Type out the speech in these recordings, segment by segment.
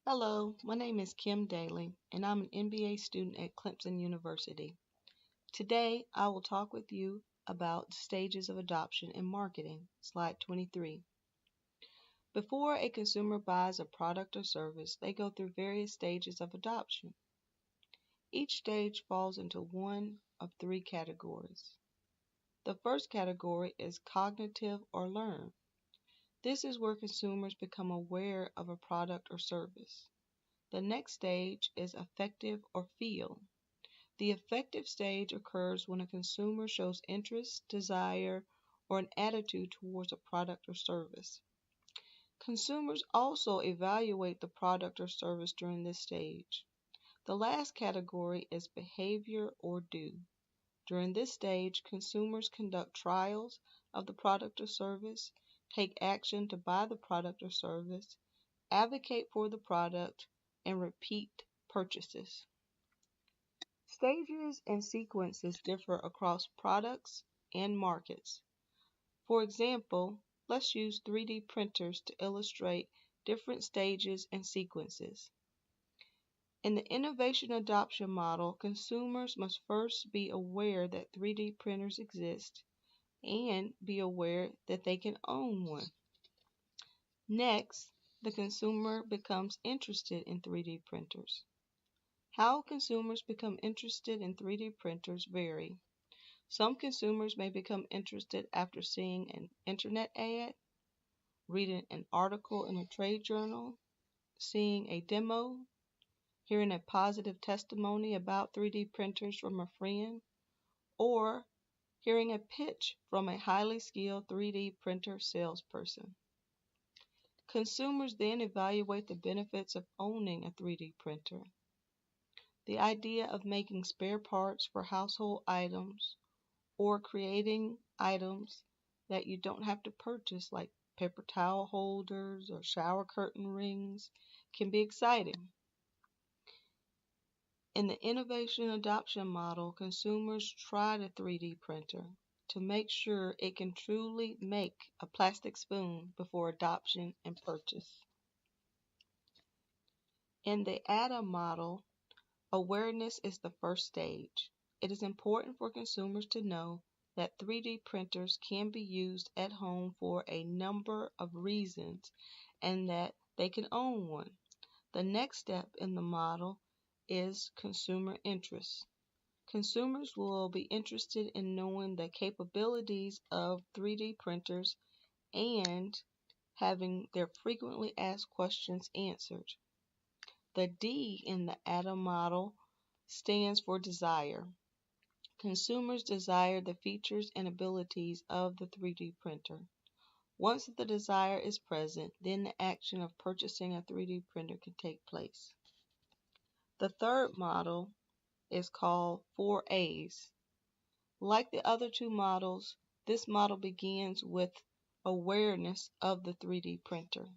Hello, my name is Kim Dailey, and I'm an MBA student at Clemson University. Today, I will talk with you about stages of adoption in marketing. Slide 23. Before a consumer buys a product or service, they go through various stages of adoption. Each stage falls into one of three categories. The first category is cognitive or learn. This is where consumers become aware of a product or service. The next stage is affective or feel. The affective stage occurs when a consumer shows interest, desire, or an attitude towards a product or service. Consumers also evaluate the product or service during this stage. The last category is behavior or do. During this stage, consumers conduct trials of the product or service, take action to buy the product or service, advocate for the product, and repeat purchases. Stages and sequences differ across products and markets. For example, let's use 3D printers to illustrate different stages and sequences. In the innovation adoption model, consumers must first be aware that 3D printers exist and be aware that they can own one. Next, the consumer becomes interested in 3D printers. How consumers become interested in 3D printers vary. Some consumers may become interested after seeing an internet ad, reading an article in a trade journal, seeing a demo, hearing a positive testimony about 3D printers from a friend, or hearing a pitch from a highly skilled 3D printer salesperson. Consumers then evaluate the benefits of owning a 3D printer. The idea of making spare parts for household items or creating items that you don't have to purchase, like paper towel holders or shower curtain rings, can be exciting. In the innovation adoption model, consumers try the 3D printer to make sure it can truly make a plastic spoon before adoption and purchase. In the ADA model, awareness is the first stage. It is important for consumers to know that 3D printers can be used at home for a number of reasons and that they can own one. The next step in the model is consumer interest. Consumers will be interested in knowing the capabilities of 3D printers and having their frequently asked questions answered. The D in the ADA model stands for desire. Consumers desire the features and abilities of the 3D printer. Once the desire is present, then the action of purchasing a 3D printer can take place. The third model is called 4A's. Like the other two models, this model begins with awareness of the 3D printer.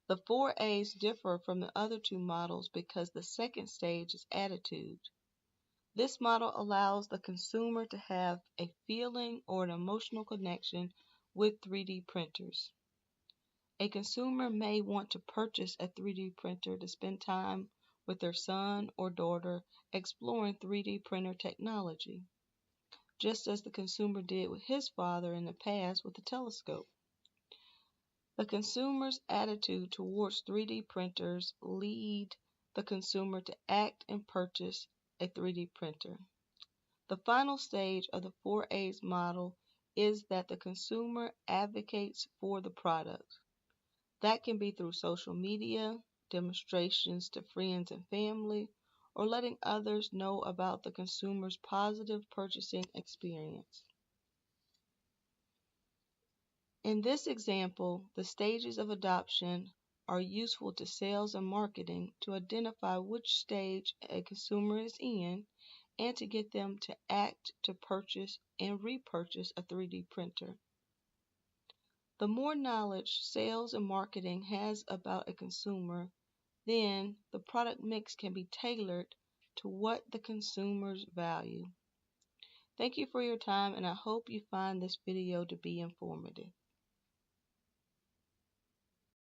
The 4A's differ from the other two models because the second stage is attitude. This model allows the consumer to have a feeling or an emotional connection with 3D printers. A consumer may want to purchase a 3D printer to spend time with their son or daughter exploring 3D printer technology, just as the consumer did with his father in the past with the telescope. The consumer's attitude towards 3D printers lead the consumer to act and purchase a 3D printer. The final stage of the 4A's model is that the consumer advocates for the product. That can be through social media, demonstrations to friends and family, or letting others know about the consumer's positive purchasing experience. In this example, the stages of adoption are useful to sales and marketing to identify which stage a consumer is in and to get them to act to purchase and repurchase a 3D printer. The more knowledge sales and marketing has about a consumer, then the product mix can be tailored to what the consumers value. Thank you for your time, and I hope you find this video to be informative.